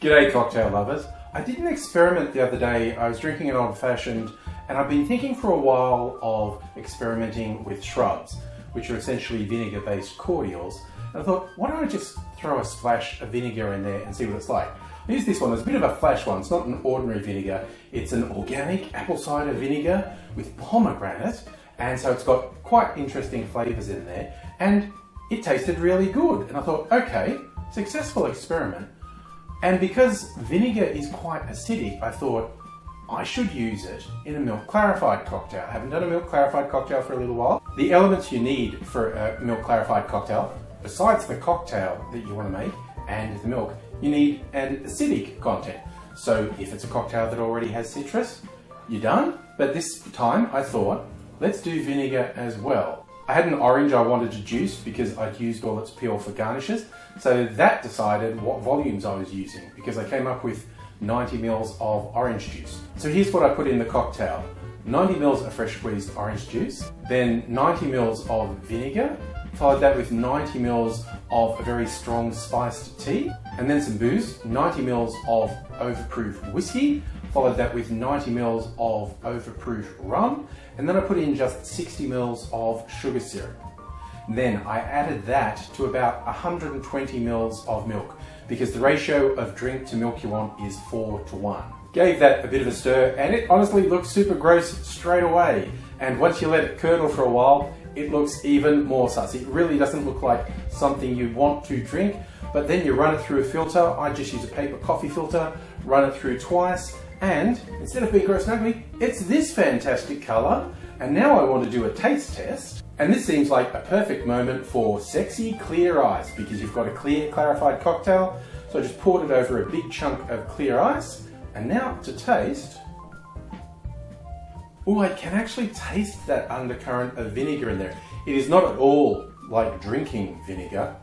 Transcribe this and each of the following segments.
G'day cocktail lovers. I did an experiment the other day. I was drinking an old fashioned and I've been thinking for a while of experimenting with shrubs, which are essentially vinegar based cordials. And I thought, why don't I just throw a splash of vinegar in there and see what it's like. I used this one. It's a bit of a flash one. It's not an ordinary vinegar. It's an organic apple cider vinegar with pomegranate. And so it's got quite interesting flavors in there. And it tasted really good. And I thought, okay, successful experiment. And because vinegar is quite acidic, I thought I should use it in a milk clarified cocktail. I haven't done a milk clarified cocktail for a little while. The elements you need for a milk clarified cocktail, besides the cocktail that you want to make and the milk, you need an acidic content. So if it's a cocktail that already has citrus, you're done. But this time I thought, let's do vinegar as well. I had an orange I wanted to juice because I'd used all its peel for garnishes. So that decided what volumes I was using because I came up with 90 mils of orange juice. So here's what I put in the cocktail. 90 mils of fresh squeezed orange juice, then 90 mils of vinegar, followed that with 90 mils of a very strong spiced tea, and then some booze, 90 mils of overproof whiskey, followed that with 90 mils of overproof rum, and then I put in just 60 mils of sugar syrup. Then I added that to about 120 mils of milk because the ratio of drink to milk you want is 4:1. Gave that a bit of a stir and it honestly looks super gross straight away. And once you let it curdle for a while, it looks even more sus. It really doesn't look like something you want to drink, but then you run it through a filter. I just use a paper coffee filter, run it through twice, and instead of being gross and ugly, it's this fantastic color. And now I want to do a taste test. And this seems like a perfect moment for sexy clear ice because you've got a clear clarified cocktail. So I just poured it over a big chunk of clear ice. And now to taste. Oh, I can actually taste that undercurrent of vinegar in there. It is not at all like drinking vinegar,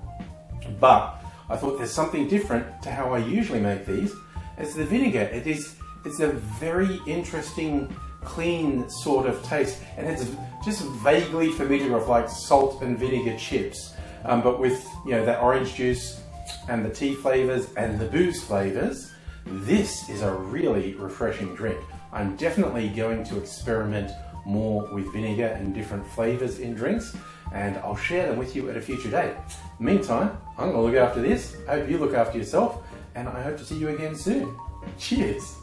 but I thought there's something different to how I usually make these. It's the vinegar. It's a very interesting, clean sort of taste, and it's just vaguely familiar of like salt and vinegar chips, but with that orange juice and the tea flavors and the booze flavors. This is a really refreshing drink. I'm definitely going to experiment more with vinegar and different flavors in drinks, and I'll share them with you at a future date. Meantime, I'm going to look after this. I hope you look after yourself, and I hope to see you again soon. Cheers!